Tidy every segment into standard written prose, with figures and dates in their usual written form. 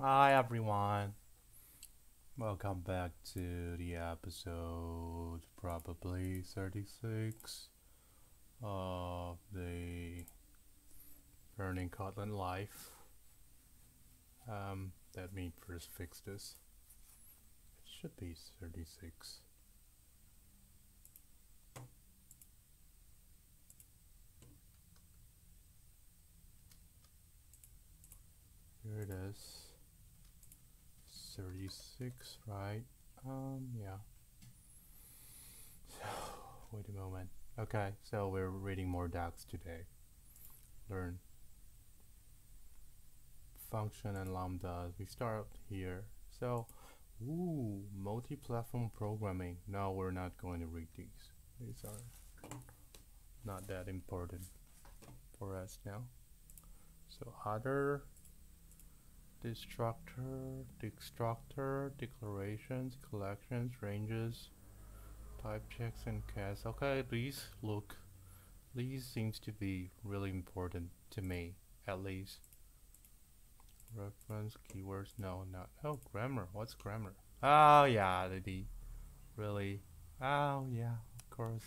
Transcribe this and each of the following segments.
Hi everyone, welcome back to the episode probably 36 of the Learning Kotlin Life. Let me first fix this. It should be 36. Here it is. 36, right? Yeah. So, wait a moment. Okay, so we're reading more docs today. Learn function and lambdas. We start here. So, multi-platform programming. No, we're not going to read these. These are not that important for us now. So, other destructor, declarations, collections, ranges, type checks, and casts. Okay, these seems to be really important to me, at least. Reference, keywords, no, not. Oh, grammar. What's grammar? Oh, yeah, really. Oh, yeah, of course.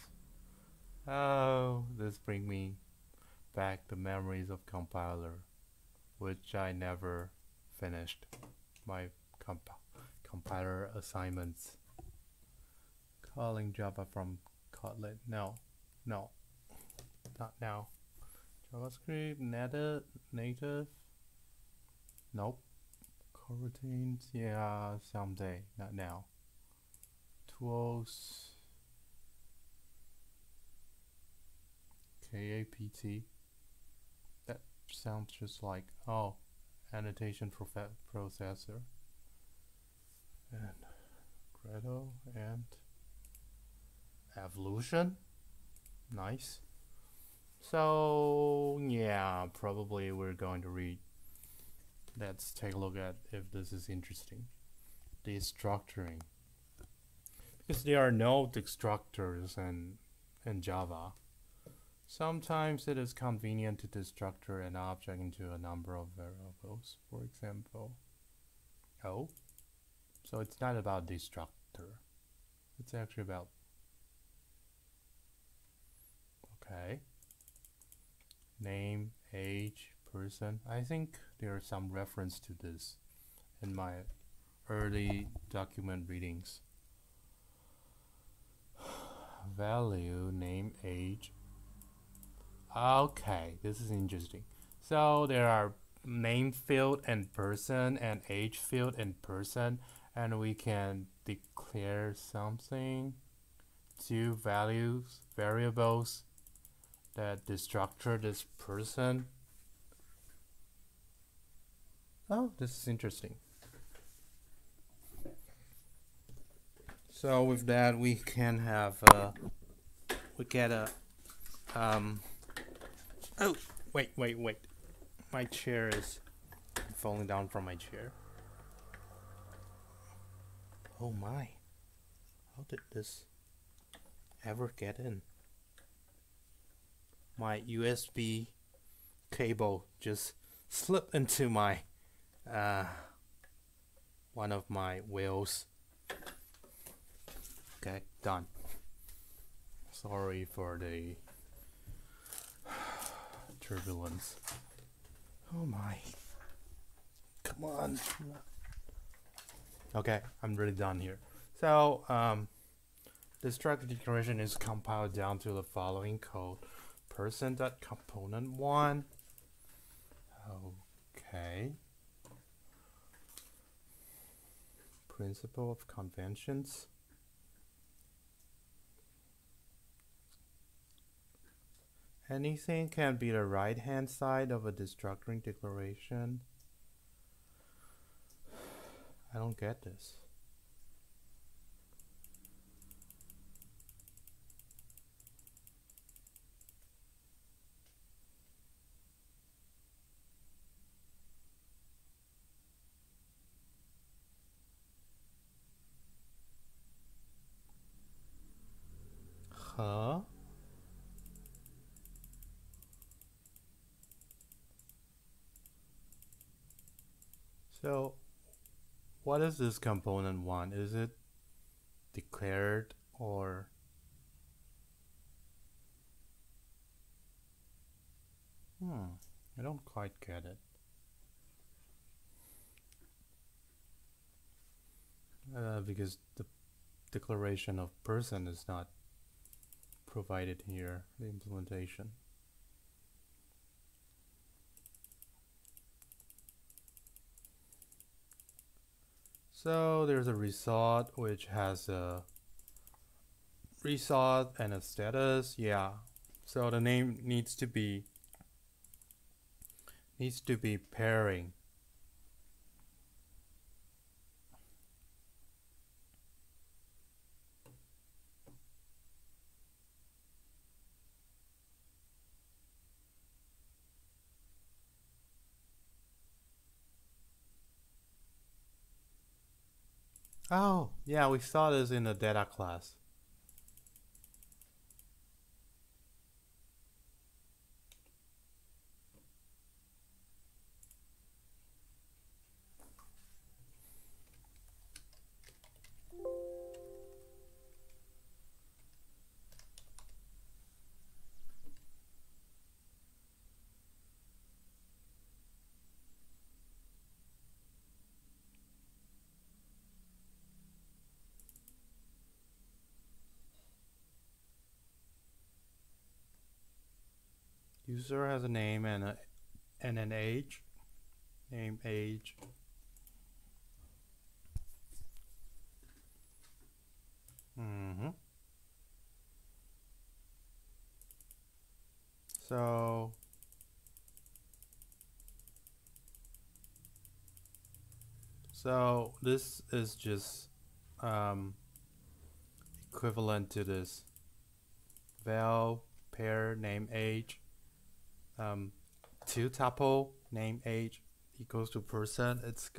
Oh, this brings me back the memories of compiler, which I never finished my compiler assignments. Calling Java from Kotlin. No, not now. JavaScript, native. Nope. Coroutines, yeah, someday, not now. Tools, KAPT. That sounds just like, annotation processor. And Gradle and evolution. Nice. So, yeah, probably we're going to read. Let's take a look at if this is interesting. Destructuring. Because there are no destructors in Java. Sometimes it is convenient to destructure an object into a number of variables, for example. Oh, so it's not about destructor. It's actually about, okay, name, age, person. I think there's some reference to this in my early document readings. Value, name, age. Okay, this is interesting. So there are name field and person and age field and person, and we can declare something, two variables that destructure this person. Oh, this is interesting. So with that, we can have we get a oh, wait. My chair is falling down from my chair. Oh my. How did this ever get in? My USB cable just slipped into my one of my wheels. Okay, done. Sorry for the turbulence. Oh my. Come on. Okay, I'm really done here. So, the structure declaration is compiled down to the following code. Person.component1. Okay. Principle of conventions. Anything can be the right hand side of a destructuring declaration. I don't get this. Huh? So what is this component one? Is it declared or I don't quite get it. Because the declaration of person is not provided here, the implementation. So there's a result which has a result and a status. Yeah. So the name needs to be pairing. Oh, yeah, we saw this in the data class. User has a name and an age. Name, age. So this is just equivalent to this val pair name age two tuple name age equals to person. It's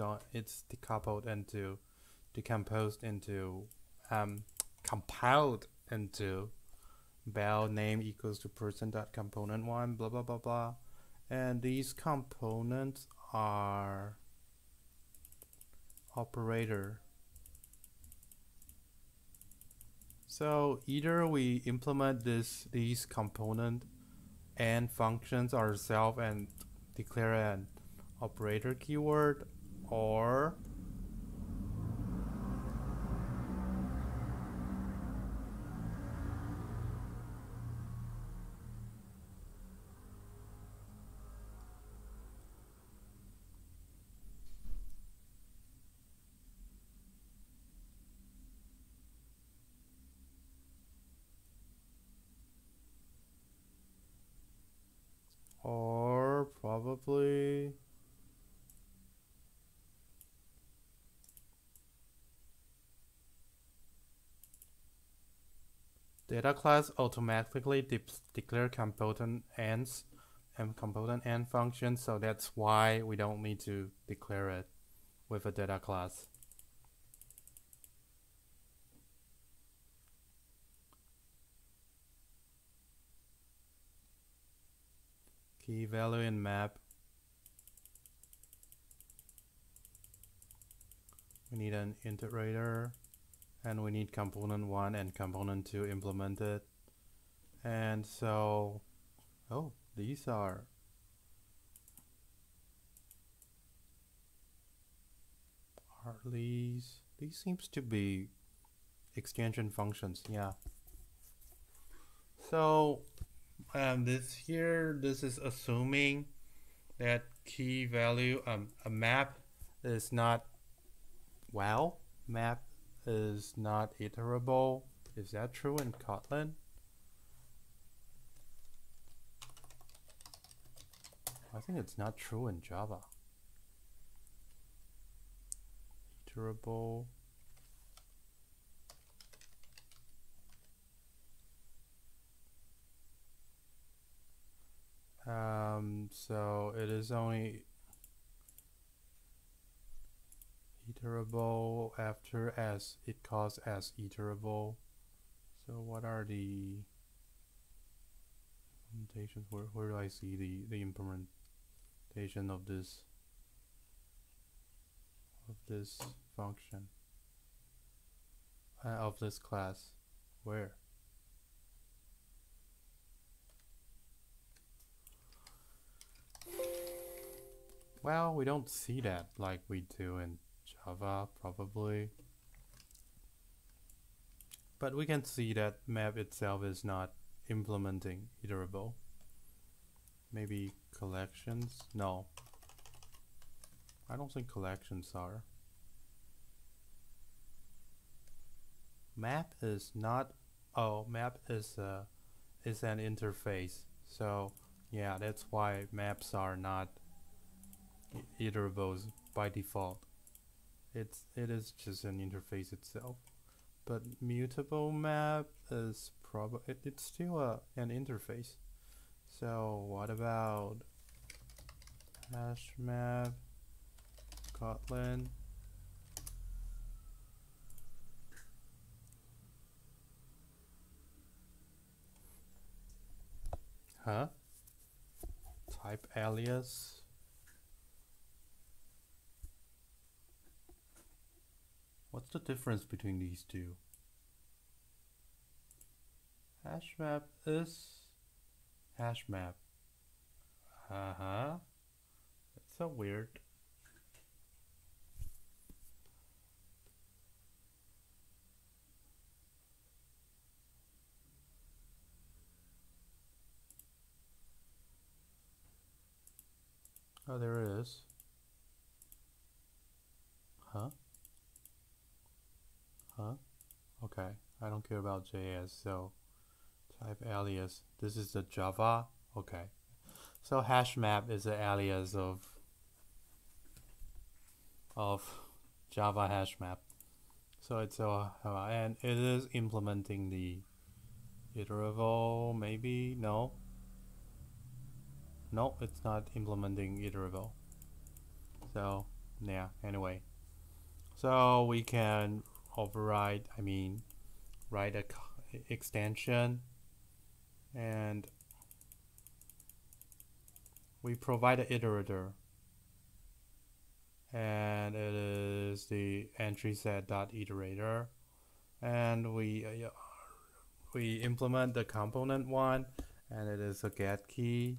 decomposed into compiled into val name equals to person dot component one blah blah blah blah, and these components are operator. So either we implement these component and functions ourselves and declare an operator keyword, or probably data class automatically declare component ends and component end functions, so that's why we don't need to declare it with a data class. Key value in map. We need an iterator, and we need component 1 and component 2 implemented. And so, oh, these seems to be extension functions, yeah. So this is assuming that key value a map is not map is not iterable. Is that true in Kotlin? I think it's not true in Java. Iterable. So it is only iterable after as it calls as iterable. So what are the implementations? Where do I see the implementation of this? of this function, of this class. Where? Well, we don't see that like we do in Java, probably. But we can see that map itself is not implementing iterable. Maybe collections? No. I don't think collections are. Map is not. Oh, map is an interface. So yeah, that's why maps are not iterables by default. It is just an interface itself. But mutable map is it's still an interface. So what about hash map, Kotlin? Huh? Type alias. What's the difference between these two? Hash map is hash map. That's so weird. Oh, there it is. Huh? Okay, I don't care about JS, so type alias. This is the Java. Okay. So hash map is the alias of Java hash map. So it's and it is implementing the iterable, maybe? No, it's not implementing iterable. So yeah, anyway, so we can override, write a extension, and we provide an iterator, and it is the entry set dot iterator, and we implement the component one, and it is a get key.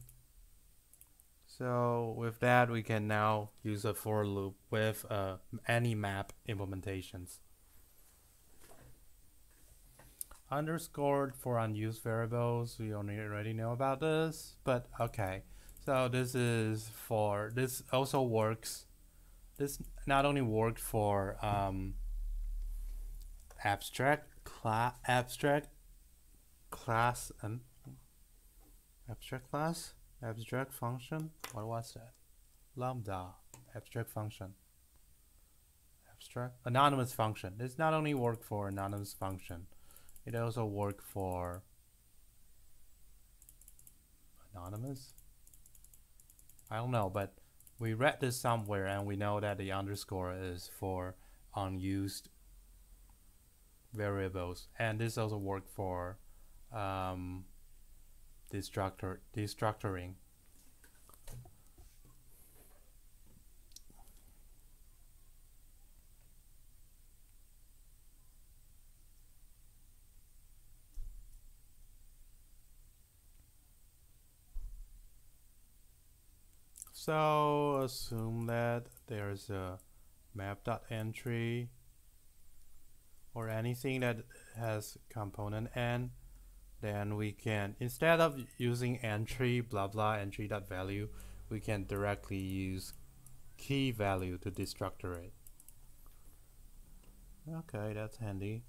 So with that, we can now use a for loop with any map implementations. Underscored for unused variables, we already know about this, but okay. So this also works. This not only worked for abstract function. What was that? Lambda abstract function. Abstract anonymous function. This not only work for anonymous function, it also work for anonymous. I don't know, but we read this somewhere, and we know that the underscore is for unused variables, and this also work for destructuring. So assume that there's a map.entry or anything that has component n, then we can, instead of using entry blah blah entry.value, we can directly use key value to destructure it. Okay, that's handy.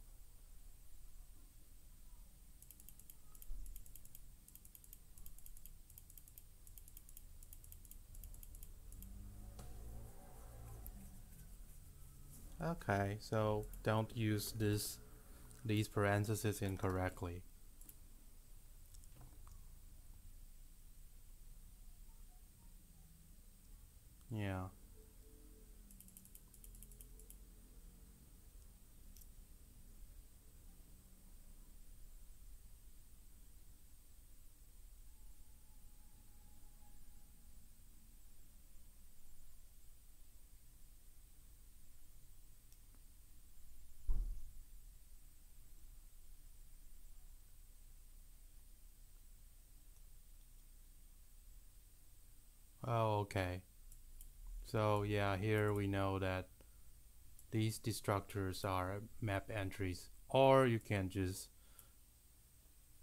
Okay, so don't use these parentheses incorrectly. Yeah. Oh, okay. So yeah, here we know that these destructors are map entries, or you can just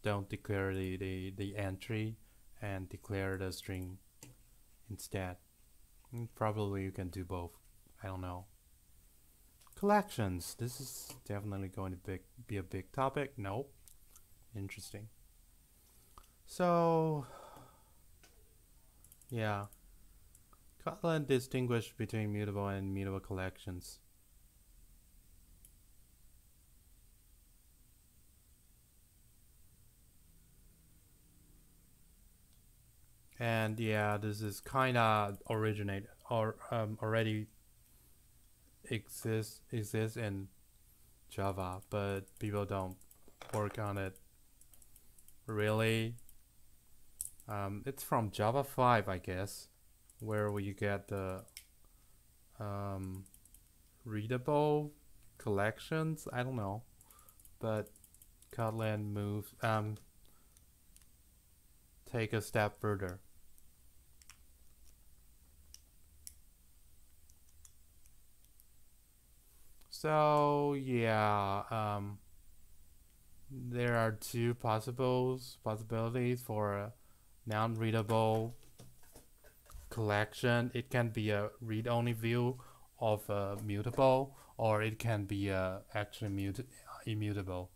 don't declare the entry and declare the string instead. Probably you can do both. I don't know. Collections. This is definitely going to be a big topic. Nope. Interesting. So, yeah. Kotlin distinguishes between mutable and immutable collections. And yeah, this is kind of originate or already exists in Java, but people don't work on it really. It's from Java 5, I guess, where you get the readable collections. I don't know, but Kotlin moves take a step further. So yeah, there are two possibilities for a non-readable collection. It can be a read-only view of a mutable, or it can be actually immutable.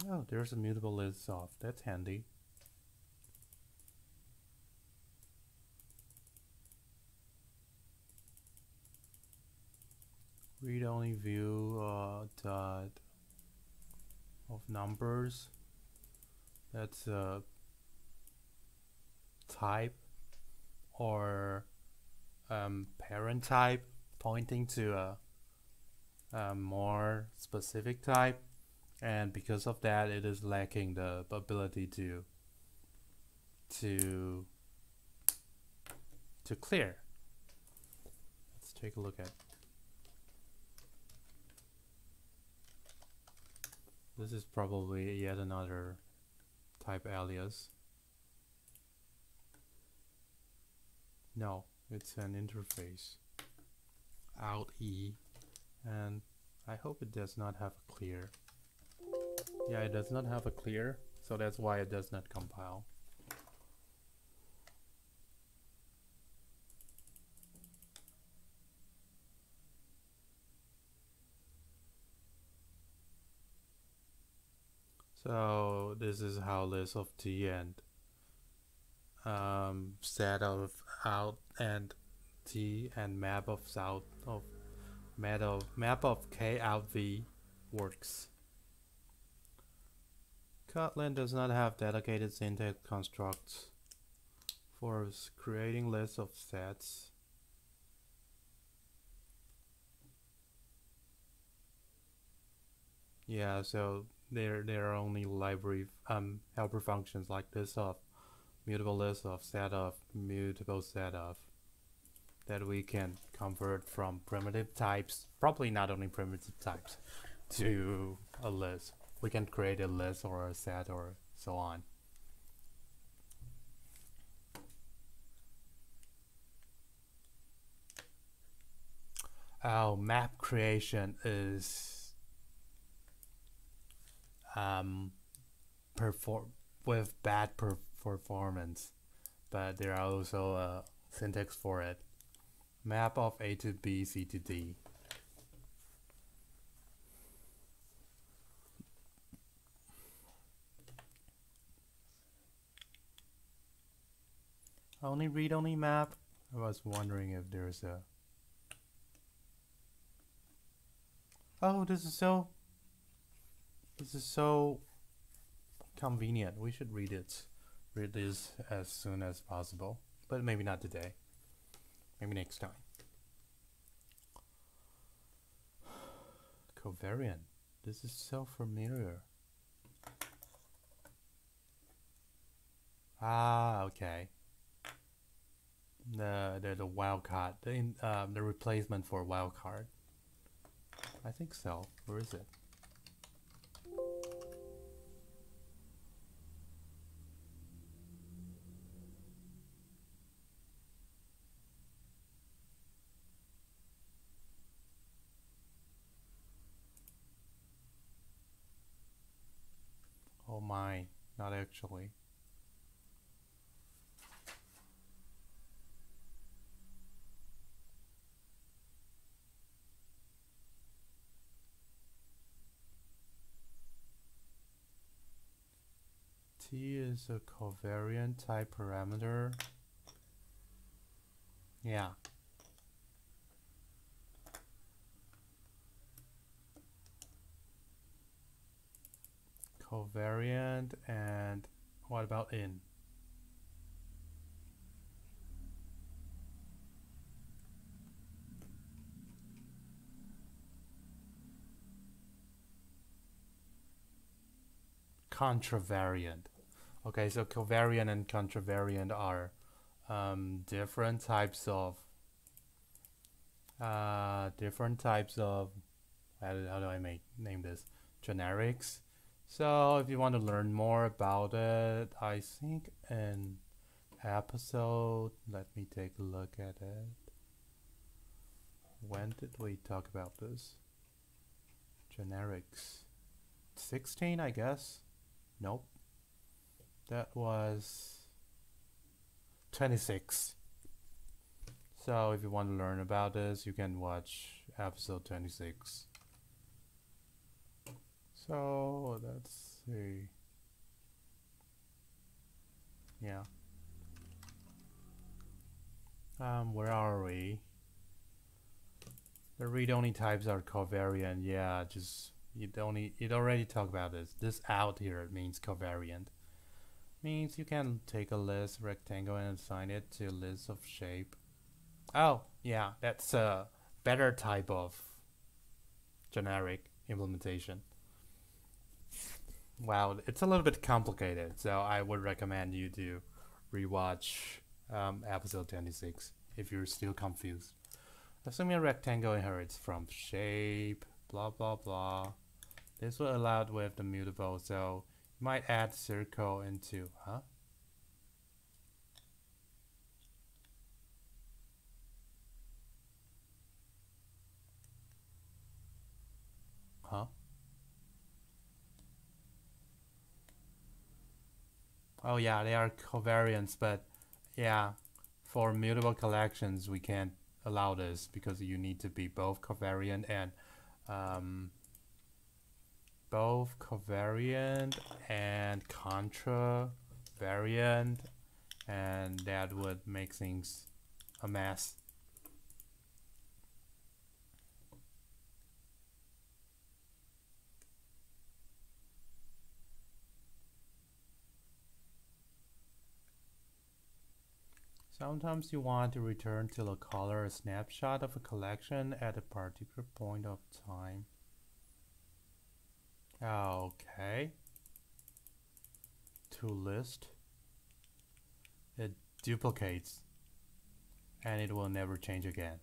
Oh, there's a mutable list of. That's handy. Read-only view dot of numbers. That's a type or parent type pointing to a more specific type, and because of that, it is lacking the ability to clear. Let's take a look at. This is probably yet another type alias. No, it's an interface. Out E, and I hope it does not have a clear. Yeah, it does not have a clear, so that's why it does not compile. So this is how list of T and set of out and T and map of south of map of K out V works. Kotlin does not have dedicated syntax constructs for creating lists of sets. Yeah, so there are only library helper functions like this of mutable list of set of mutable set of that we can convert from primitive types, probably not only primitive types, to a list. We can create a list or a set or so on. Oh, map creation is with bad performance, but there are also syntax for it. Map of A to B, C to D. Only read-only map? I was wondering if there's a... Oh, this is so convenient. We should read this as soon as possible, but maybe not today. Maybe next time. Covariant. This is so familiar. Ah, okay. The wildcard, the replacement for wildcard. I think so. Where is it? Oh my, not actually. T is a covariant type parameter. Yeah. Covariant, and what about in? Contravariant. Okay, so covariant and contravariant are different types of how do I name this, generics. So if you want to learn more about it, I think in episode, let me take a look at it. When did we talk about this? Generics 16, I guess. Nope, that was 26. So if you want to learn about this, you can watch episode 26. So let's see. Yeah. Where are we? The read-only types are covariant. Yeah, just it already talked about this. This out here means covariant. Means you can take a list rectangle and assign it to a list of shape. Oh, yeah, that's a better type of generic implementation. Wow, it's a little bit complicated, so I would recommend you to rewatch episode 26 if you're still confused. Assuming a rectangle inherits from shape, blah blah blah. This will allow it with the mutable, so you might add circle into, huh? Huh? Oh yeah, they are covariants, but yeah, for mutable collections we can't allow this because you need to be both covariant and contravariant, and that would make things a mess. Sometimes you want to return to the color a snapshot of a collection at a particular point of time. Okay. To list. It duplicates and it will never change again.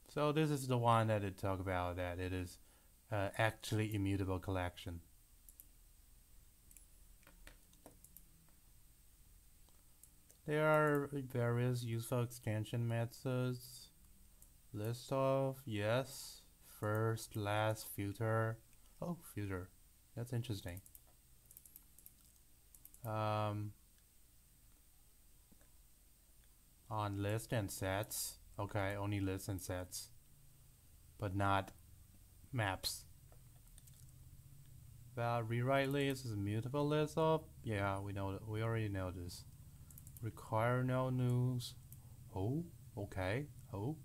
So this is the one that it talked about, that it is actually immutable collection. There are various useful extension methods. List of, yes. First, last, filter. Oh, filter. That's interesting. On list and sets. Okay, only lists and sets, but not maps. Well, rewrite list is a mutable list of. Yeah, we know that. We already know this. Require no news. Oh, okay. Oh,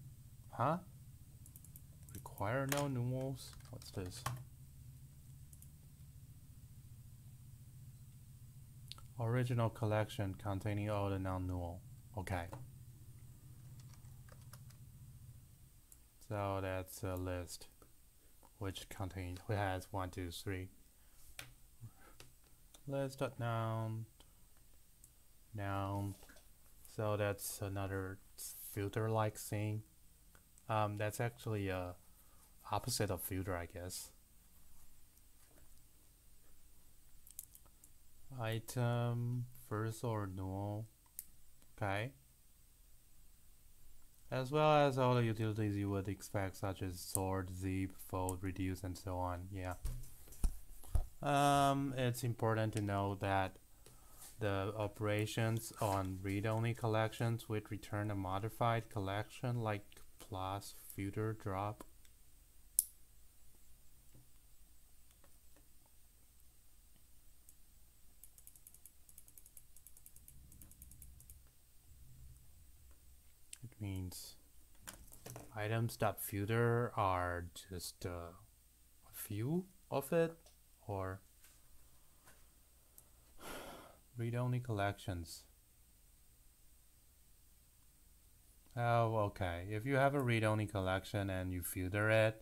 huh? Require no nuls. What's this? Original collection containing all the non-null. Okay. So that's a list which has 1, 2, 3. List.noun. Noun. So that's another filter-like thing. That's actually a opposite of filter, I guess. Item, first or null. Okay. As well as all the utilities you would expect, such as sort, zip, fold, reduce, and so on. Yeah. It's important to note that the operations on read-only collections would return a modified collection like plus, filter, drop. It means items.filter are just a few of it, or read-only collections. Oh, okay. If you have a read-only collection and you filter it,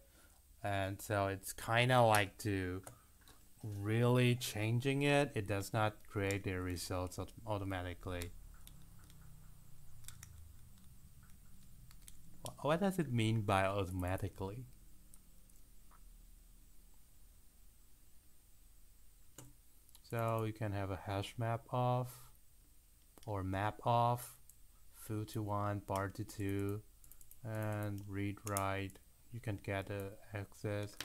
and so it's kind of like to really changing it, it does not create the results automatically. What does it mean by automatically? So you can have a hash map off or map off, foo to 1, bar to 2, and read write. You can get the access,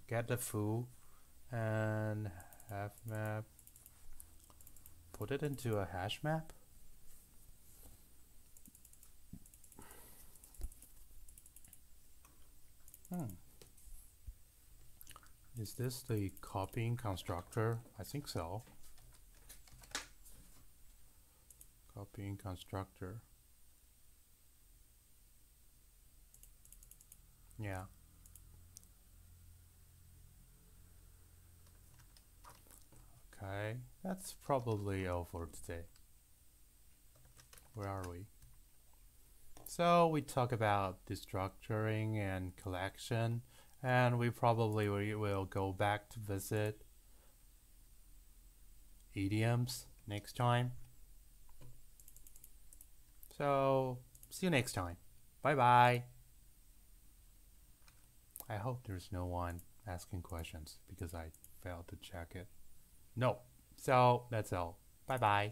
get the foo, and have map. Put it into a hash map. Is this the copying constructor? I think so. Copying constructor. Yeah. Okay, that's probably all for today. Where are we? So we talk about destructuring and collection, and we probably will go back to visit idioms next time. So see you next time. Bye bye. I hope there's no one asking questions because I failed to check it. No. So that's all. Bye bye.